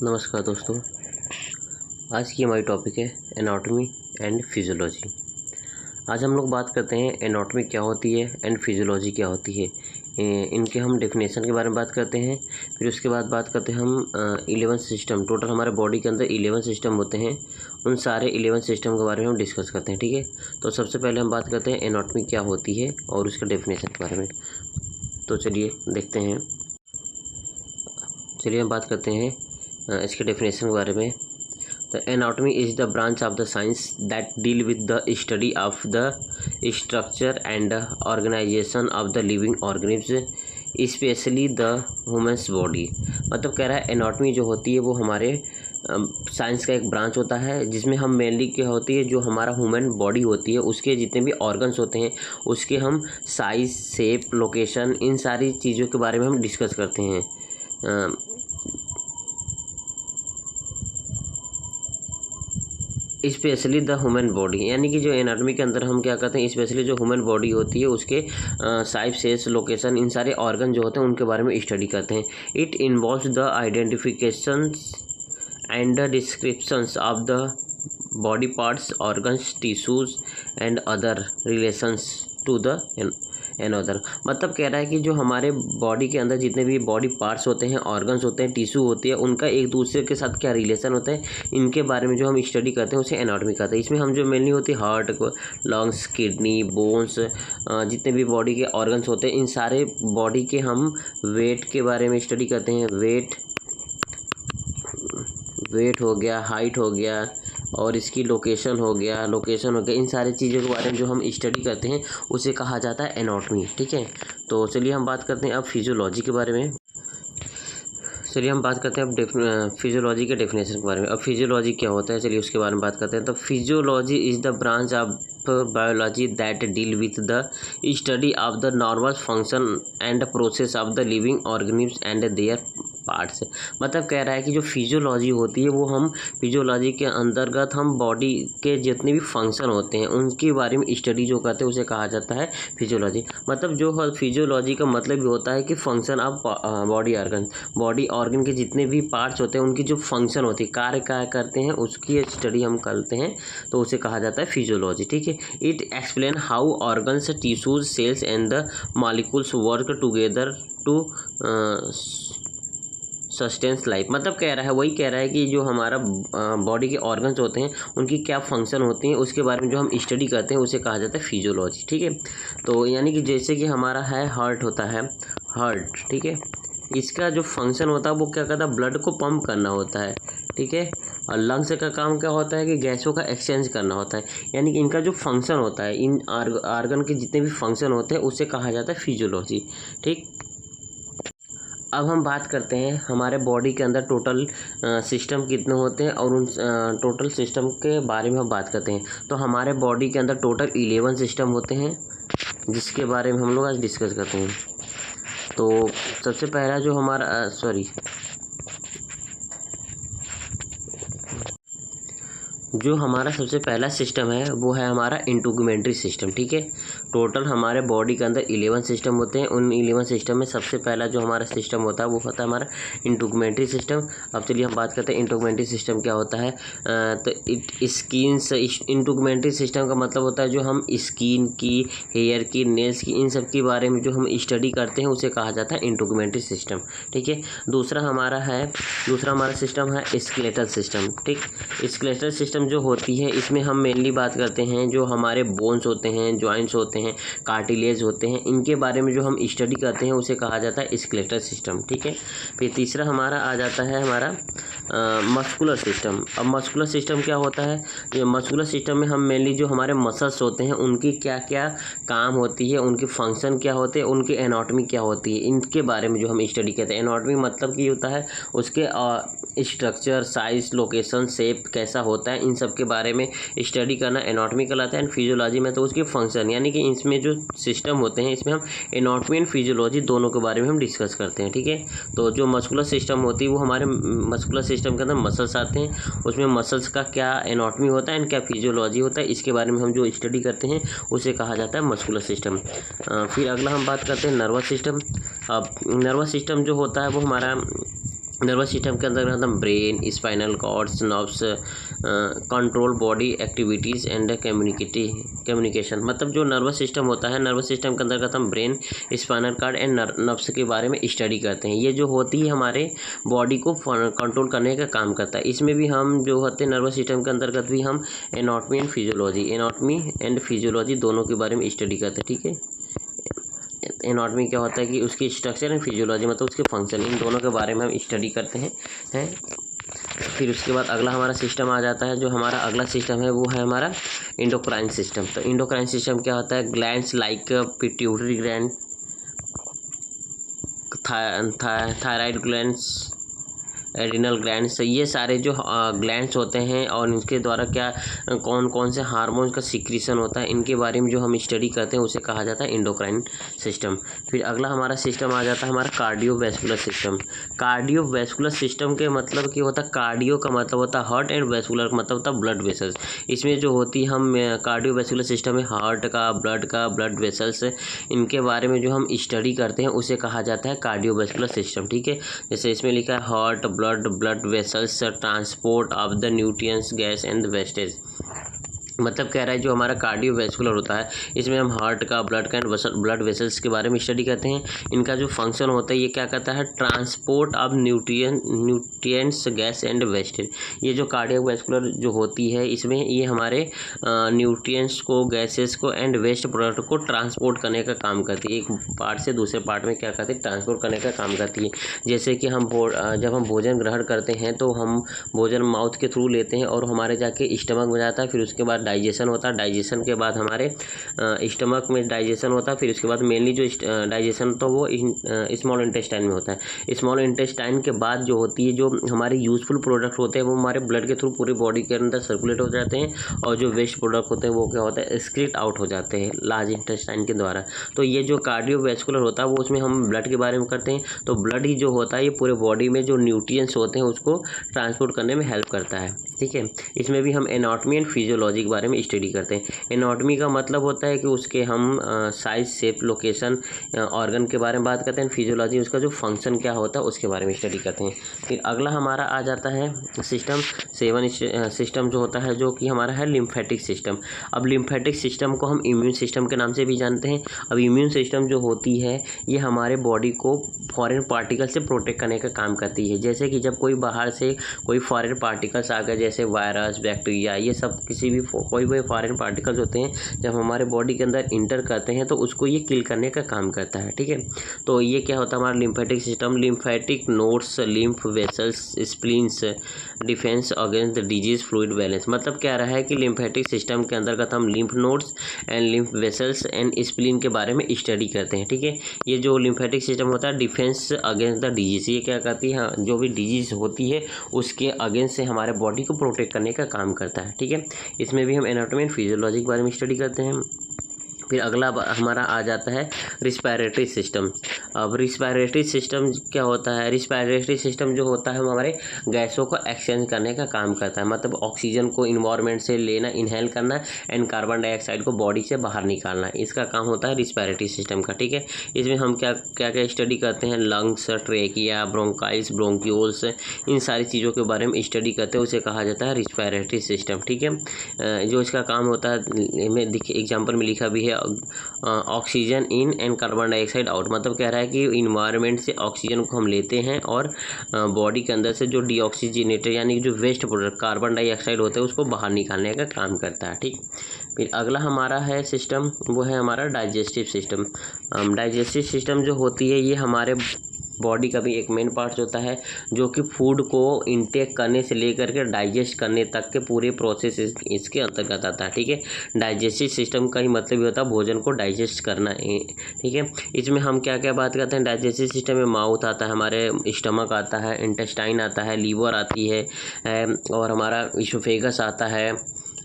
नमस्कार दोस्तों, आज की हमारी टॉपिक है एनाटॉमी एंड फिजियोलॉजी। आज हम लोग बात करते हैं एनाटॉमी क्या होती है एंड फिजियोलॉजी क्या होती है। इनके हम डेफिनेशन के बारे में बात करते हैं। फिर उसके बाद बात करते हैं हम 11 सिस्टम, टोटल हमारे बॉडी के अंदर 11 सिस्टम होते हैं, उन सारे 11 सिस्टम के बारे में हम डिस्कस करते हैं। ठीक है, तो सबसे पहले हम बात करते हैं एनाटॉमी क्या होती है और उसके डेफिनेशन के बारे में। तो चलिए देखते हैं, चलिए हम बात करते हैं इसके डेफिनेशन के बारे में। The anatomy is the branch of the science that deal with the study of the structure and organisation of the living organism, specially the humans body. मतलब कह रहा है एनाटॉमी जो होती है वो हमारे साइंस का एक ब्रांच होता है, जिसमें हम मेनली क्या होती है, जो हमारा ह्यूमन बॉडी होती है उसके जितने भी ऑर्गन्स होते हैं उसके हम साइज, शेप, लोकेशन, इन सारी चीज़ों के बारे में हम डिस्कस करते हैं। स्पेशली द ह्यूमन बॉडी, यानी कि जो एनाटॉमी के अंदर हम क्या करते हैं, स्पेशली जो ह्यूमन बॉडी होती है उसके साइज, शेप, लोकेशन, इन सारे ऑर्गन जो होते हैं उनके बारे में स्टडी करते हैं। It involves the identifications and the descriptions of the body parts, organs, tissues and other relations to the another. मतलब कह रहा है कि जो हमारे बॉडी के अंदर जितने भी बॉडी पार्ट्स होते हैं, ऑर्गन्स होते हैं, टिश्यू होती है, उनका एक दूसरे के साथ क्या रिलेशन होता है, इनके बारे में जो हम स्टडी करते हैं उसे एनाटॉमी कहते हैं। इसमें हम जो मेनली होती है हार्ट, लंग्स, किडनी, बोन्स, जितने भी बॉडी के ऑर्गन्स होते हैं इन सारे बॉडी के हम वेट के बारे में स्टडी करते हैं। वेट हो गया, हाइट हो गया और इसकी लोकेशन हो गया, इन सारी चीज़ों के बारे में जो हम स्टडी करते हैं उसे कहा जाता है एनाटॉमी। ठीक है, तो चलिए हम बात करते हैं अब फिजियोलॉजी के बारे में। चलिए हम बात करते हैं अब फिजियोलॉजी के डेफिनेशन के बारे में। अब फिजियोलॉजी क्या होता है, चलिए उसके बारे में बात करते हैं। तो physiology is the branch of biology that deal with the study of the normal function and process of the living organism and there parts. मतलब कह रहा है कि जो फिजियोलॉजी होती है वो हम फिजियोलॉजी के अंतर्गत हम बॉडी के जितने भी फंक्शन होते हैं उनके बारे में स्टडी जो करते हैं उसे कहा जाता है फिजियोलॉजी। मतलब जो फिजियोलॉजी का मतलब भी होता है कि फंक्शन ऑफ बॉडी ऑर्गन के जितने भी पार्ट्स होते हैं उनकी जो फंक्शन होती है, कार्य क्या करते हैं, उसकी स्टडी हम करते हैं तो उसे कहा जाता है फिजियोलॉजी। ठीक है, it explain how organs, tissues, cells and the molecules work together to sustains life. मतलब कह रहा है, वही कह रहा है कि जो हमारा बॉडी के ऑर्गन्स होते हैं उनकी क्या फंक्शन होती हैं उसके बारे में जो हम स्टडी करते हैं उसे कहा जाता है फिजियोलॉजी। ठीक है, तो यानी कि जैसे कि हमारा है हार्ट होता है, हार्ट, ठीक है, इसका जो फंक्शन होता है वो क्या करता है, ब्लड को पंप करना होता है। ठीक है, और लंग्स का काम क्या होता है कि गैसों का एक्सचेंज करना होता है। यानी कि इनका जो फंक्शन होता है, इन ऑर्गन के जितने भी फंक्शन होते हैं उसे कहा जाता है फिजियोलॉजी। ठीक, अब हम बात करते हैं हमारे बॉडी के अंदर टोटल सिस्टम कितने होते हैं और उन टोटल सिस्टम के बारे में हम बात करते हैं। तो हमारे बॉडी के अंदर टोटल 11 सिस्टम होते हैं जिसके बारे में हम लोग आज डिस्कस करते हैं। तो सबसे पहला जो हमारा जो हमारा सबसे पहला सिस्टम है वो है हमारा इंटीग्यूमेंट्री सिस्टम। ठीक है, टोटल हमारे बॉडी के अंदर 11 सिस्टम होते हैं। उन 11 सिस्टम में सबसे पहला जो हमारा सिस्टम होता है वो होता है हमारा इंटीग्यूमेंट्री सिस्टम। अब चलिए हम बात करते हैं इंटीग्यूमेंट्री सिस्टम क्या होता है। तो इंटीग्यूमेंट्री सिस्टम का मतलब होता है जो हम स्किन की, हेयर की, नेल्स की, इन सब के बारे में जो हम स्टडी करते हैं उसे कहा जाता है इंटीग्यूमेंट्री सिस्टम। ठीक है, दूसरा हमारा सिस्टम है स्केलेटल सिस्टम। ठीक, स्केलेटल सिस्टम जो होती है इसमें हम मेनली बात करते हैं जो हमारे बोन्स होते हैं, जॉइंट्स होते हैं, कार्टिलेज होते हैं, इनके बारे में जो हम स्टडी करते हैं उसे कहा जाता है स्केलेटल सिस्टम। ठीक है, फिर तीसरा हमारा आ जाता है हमारा मस्कुलर सिस्टम। अब मस्कुलर सिस्टम क्या होता है, मस्कुलर सिस्टम में हम मेनली जो हमारे मसल्स होते हैं उनकी क्या क्या काम होती है, उनके फंक्शन क्या होते हैं, उनकी एनाटॉमी क्या होती है, इनके बारे में जो हम स्टडी करते हैं। एनाटॉमी मतलब कि होता है उसके स्ट्रक्चर, साइज, लोकेशन, शेप कैसा होता है, इन सब के बारे में स्टडी करना एनाटॉमी कहलाता है। एंड फिजियोलॉजी में तो उसके फंक्शन, यानी कि इसमें जो सिस्टम होते हैं इसमें हम एनाटॉमी एंड फिजियोलॉजी दोनों के बारे में हम डिस्कस करते हैं। ठीक है, तो जो मस्कुलर सिस्टम होती है वो हमारे मस्कुलर सिस्टम के अंदर मसल्स आते हैं, उसमें मसल्स का क्या एनाटॉमी होता है एंड क्या फिजियोलॉजी होता है, इसके बारे में हम जो स्टडी करते हैं उसे कहा जाता है मस्कुलर सिस्टम। फिर अगला हम बात करते हैं नर्वस सिस्टम। अब नर्वस सिस्टम जो होता है वो हमारा नर्वस सिस्टम के अंतर्गत हम brain, spinal cords, nerves, control body activities and communication. मतलब जो नर्वस सिस्टम होता है, नर्वस सिस्टम के अंतर्गत हम brain, spinal cord and nerves के बारे में स्टडी करते हैं। ये जो होती है हमारे बॉडी को कंट्रोल करने का काम करता है। इसमें भी हम जो होते हैं नर्वस सिस्टम के अंतर्गत भी हम एनाटॉमी एंड फिजियोलॉजी दोनों के बारे में स्टडी करते हैं। ठीक है, एनाटॉमी क्या होता है कि उसकी स्ट्रक्चर एंड फिजियोलॉजी मतलब उसके फंक्शन, इन दोनों के बारे में हम स्टडी करते हैं। फिर उसके बाद अगला हमारा सिस्टम आ जाता है। जो हमारा अगला सिस्टम है वो है हमारा एंडोक्राइन सिस्टम। तो एंडोक्राइन सिस्टम क्या होता है? Glands like pituitary gland, thyroid glands, adrenal glands, ये सारे जो ग्लैंड्स होते हैं और इनके द्वारा क्या कौन कौन से हार्मोन्स का सिक्रीशन होता है, इनके बारे में जो हम स्टडी करते हैं उसे कहा जाता है एंडोक्राइन सिस्टम। फिर अगला हमारा सिस्टम आ जाता है हमारा कार्डियोवैस्कुलर सिस्टम। कार्डियोवैस्कुलर सिस्टम के मतलब क्या होता है? कार्डियो का मतलब होता है हार्ट एंड वैस्कुलर का मतलब होता है ब्लड वेसल्स। इसमें जो होती है हम कार्डियोवैस्कुलर सिस्टम में हार्ट का, ब्लड वेसल्स, इनके बारे में जो हम स्टडी करते हैं उसे कहा जाता है कार्डियोवैस्कुलर सिस्टम। ठीक है, जैसे इसमें लिखा है heart, blood vessels, transport of the nutrients, gas and wastage। मतलब कह रहा है जो हमारा कार्डियोवैस्कुलर होता है इसमें हम हार्ट का, ब्लड वेसल्स के बारे में स्टडी करते हैं। इनका जो फंक्शन होता है ये क्या करता है? Transport of nutrients, gas and wastage. ये जो कार्डियोवैस्कुलर जो होती है इसमें ये हमारे न्यूट्रिएंट्स को, गैसेस को एंड वेस्ट प्रोडक्ट को ट्रांसपोर्ट करने का काम करती है। एक पार्ट से दूसरे पार्ट में क्या करती है? ट्रांसपोर्ट करने का काम करती है। जैसे कि जब हम भोजन ग्रहण करते हैं तो हम भोजन माउथ के थ्रू लेते हैं और हमारे जाके स्टमक में जाता है। फिर उसके बाद डाइजेशन होता है, डाइजेशन के बाद हमारे स्टमक में डाइजेशन होता है। फिर उसके बाद मेनली जो डाइजेशन तो वो स्मॉल इंटेस्टाइन में होता है। स्मॉल इंटेस्टाइन के बाद जो होती है, जो हमारे यूजफुल प्रोडक्ट होते हैं वो हमारे ब्लड के थ्रू पूरी बॉडी के अंदर सर्कुलेट हो जाते हैं, और जो वेस्ट प्रोडक्ट होते हैं वो क्या होता है? एक्सक्रीट आउट हो जाते हैं लार्ज इंटेस्टाइन के द्वारा। तो ये जो कार्डियोवैस्कुलर होता है वो उसमें हम ब्लड के बारे में करते हैं। तो ब्लड ही जो होता है ये पूरे बॉडी में जो न्यूट्रिएंट्स होते हैं उसको ट्रांसपोर्ट करने में हेल्प करता है। ठीक है, इसमें भी हम एनाटॉमी एंड फिजियोलॉजी के बारे में स्टडी करते हैं। एनाटॉमी का मतलब होता है कि उसके हम साइज, शेप, लोकेशन, ऑर्गन के बारे में बात करते हैं। फिजियोलॉजी उसका जो फंक्शन क्या होता है उसके बारे में स्टडी करते हैं। फिर अगला हमारा आ जाता है सिस्टम 7 सिस्टम जो होता है, जो कि हमारा है लिम्फेटिक सिस्टम। अब लिम्फेटिक सिस्टम को हम इम्यून सिस्टम के नाम से भी जानते हैं। अब इम्यून सिस्टम जो होती है ये हमारे बॉडी को फॉरेन पार्टिकल से प्रोटेक्ट करने का काम करती है। जैसे कि जब कोई बाहर से कोई फॉरेन पार्टिकल्स आ गए, जैसे वायरस, बैक्टीरिया, ये सब कोई भी फॉरेन पार्टिकल्स होते हैं, जब हमारे बॉडी के अंदर इंटर करते हैं तो उसको ये किल करने का काम करता है। ठीक है, तो ये क्या होता है हमारा lymphatic system. Lymphatic nodes, lymph vessels, spleens, defence against the disease, fluid balance. मतलब क्या रहा है कि लिम्फेटिक सिस्टम के अंतर्गत हम lymph nodes and lymph vessels and spleen के बारे में स्टडी करते हैं। ठीक है, ये जो लिम्फेटिक सिस्टम होता है डिफेंस अगेंस्ट द डिजीज, ये क्या करती है? जो भी डिजीज होती है उसके अगेंस्ट से हमारे बॉडी को प्रोटेक्ट करने का काम करता है। ठीक है, इसमें भी हम एनाटॉमी एंड फिजियोलॉजी के बारे में स्टडी करते हैं। फिर अगला हमारा आ जाता है रिस्पायरेटरी सिस्टम। अब रिस्पायरेटरी सिस्टम क्या होता है? रिस्पायरेटरी सिस्टम जो होता है वो हमारे गैसों को एक्सचेंज करने का काम करता है। मतलब ऑक्सीजन को इन्वायरमेंट से लेना, इनहेल करना, एंड कार्बन डाइऑक्साइड को बॉडी से बाहर निकालना, इसका काम होता है रिस्पायरेटरी सिस्टम का। ठीक है, इसमें हम क्या क्या स्टडी करते हैं? लंग्स, ट्रेकिया, ब्रोंकाइल्स, ब्रोंक्यूल्स, इन सारी चीज़ों के बारे में स्टडी करते हैं, उसे कहा जाता है रिस्पायरेटरी सिस्टम। ठीक है, जो इसका काम होता है में देखिए एग्जाम्पल में लिखा भी है, oxygen in and carbon dioxide out. मतलब कह रहा है कि इन्वायरमेंट से ऑक्सीजन को हम लेते हैं और बॉडी के अंदर से जो डीऑक्सीजनेटेड यानी जो वेस्ट प्रोडक्ट कार्बन डाइऑक्साइड होता है उसको बाहर निकालने का काम करता है। ठीक, फिर अगला हमारा है सिस्टम, वो है हमारा डाइजेस्टिव सिस्टम। डाइजेस्टिव सिस्टम जो होती है ये हमारे बॉडी का भी एक मेन पार्ट होता है, जो कि फूड को इंटेक करने से लेकर के डाइजेस्ट करने तक के पूरे प्रोसेस इसके अंतर्गत आता है। ठीक है, डाइजेस्टिव सिस्टम का ही मतलब ये होता है भोजन को डाइजेस्ट करना। ठीक है, इसमें हम क्या क्या बात करते हैं? डाइजेस्टिव सिस्टम में माउथ आता है, हमारे स्टमक आता है, इंटेस्टाइन आता है, लीवर आती है और हमारा इसोफेगस आता है,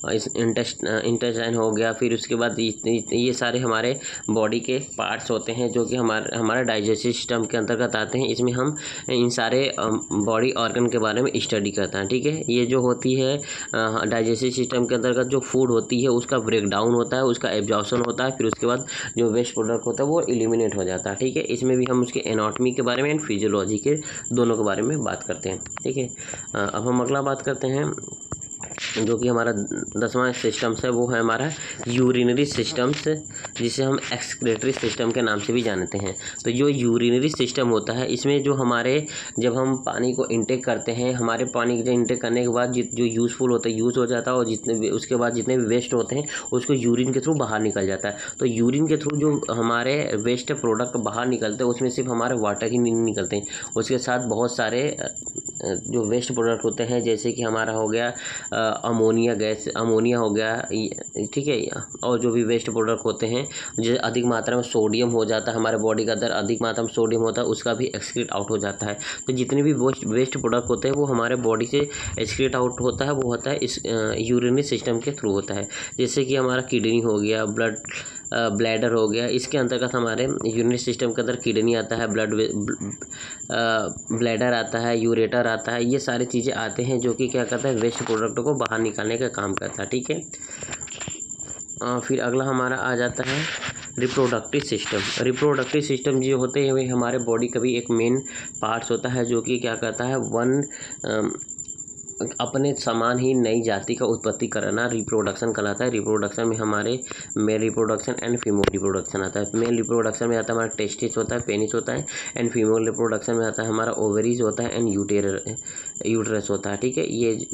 इस इंटेस्टाइन हो गया, फिर उसके बाद ये सारे हमारे बॉडी के पार्ट्स होते हैं जो कि हमारा डाइजेस्टिव सिस्टम के अंतर्गत आते हैं। इसमें हम इन सारे बॉडी ऑर्गन के बारे में स्टडी करते हैं। ठीक है, ये जो होती है डाइजेस्टिव सिस्टम के अंतर्गत जो फूड होती है उसका ब्रेकडाउन होता है, उसका एब्जॉर्प्शन होता है, फिर उसके बाद जो वेस्ट प्रोडक्ट होता है वो एलिमिनेट हो जाता है। ठीक है, इसमें भी हम उसके एनाटॉमी के बारे में एंड फिजियोलॉजी के दोनों के बारे में बात करते हैं। ठीक है, अब हम अगला बात करते हैं जो कि हमारा 10वां सिस्टम्स है, वो है हमारा यूरिनरी सिस्टम्स, जिसे हम एक्सक्रेटरी सिस्टम के नाम से भी जानते हैं। तो जो यूरिनरी सिस्टम होता है, इसमें जो हमारे जब हम पानी को इंटेक करते हैं, हमारे पानी को इंटेक करने के बाद जो यूज़फुल होता है यूज़ हो जाता है, और उसके बाद जितने भी वेस्ट होते हैं उसको यूरिन के थ्रू बाहर निकल जाता है। तो यूरिन के थ्रू जो हमारे वेस्ट प्रोडक्ट बाहर निकलते हैं उसमें सिर्फ हमारे वाटर ही नहीं निकलते हैं, उसके साथ बहुत सारे जो वेस्ट प्रोडक्ट होते हैं, जैसे कि हमारा हो गया अमोनिया गैस, अमोनिया हो गया, ठीक है, और जो भी वेस्ट प्रोडक्ट होते हैं, जो अधिक मात्रा में सोडियम हो जाता है, हमारे बॉडी के अंदर अधिक मात्रा में सोडियम होता है, उसका भी एक्सक्रीट आउट हो जाता है। तो जितने भी वेस्ट प्रोडक्ट होते हैं वो हमारे बॉडी से एक्सक्रीट आउट होता है, वो होता है इस यूरिनरी सिस्टम के थ्रू होता है। जैसे कि हमारा किडनी हो गया, ब्लैडर हो गया, इसके अंतर्गत हमारे यूरिनरी सिस्टम के अंदर किडनी आता है, ब्लैडर आता है, यूरेटर आता है, ये सारी चीज़ें आते हैं जो कि क्या करता है, वेस्ट प्रोडक्ट को बाहर निकालने का काम करता है। ठीक है, फिर अगला हमारा आ जाता है रिप्रोडक्टिव सिस्टम। रिप्रोडक्टिव सिस्टम जो होते हैं वे हमारे बॉडी का भी एक मेन पार्ट्स होता है, जो कि क्या करता है, अपने समान ही नई जाति का उत्पत्ति कराना रिप्रोडक्शन कहलाता है। रिप्रोडक्शन में हमारे male reproduction and female reproduction आता है। मेल रिप्रोडक्शन में आता है हमारा टेस्टिस होता है, पेनिस होता है, एंड फीमेल रिप्रोडक्शन में आता है हमारा ओवरीज होता है एंड यूटरस होता है। ठीक है,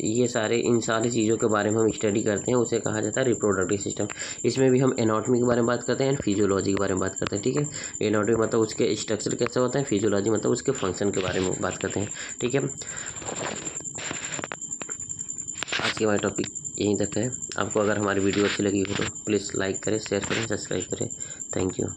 ये सारे इन सारी चीज़ों के बारे में हम स्टडी करते हैं, उसे कहा जाता है रिप्रोडक्टिव सिस्टम। इसमें भी हम एनाटॉमी के बारे में बात करते हैं एंड फिजियोलॉजी के बारे में बात करते हैं। ठीक है, एनाटॉमी मतलब उसके स्ट्रक्चर कैसे होता है, फिजियोलॉजी मतलब उसके फंक्शन के बारे में बात करते हैं। ठीक है, आज की हमारी टॉपिक यहीं तक है। आपको अगर हमारी वीडियो अच्छी लगी हो तो प्लीज़ लाइक करें, शेयर करें, सब्सक्राइब करें। Thank you.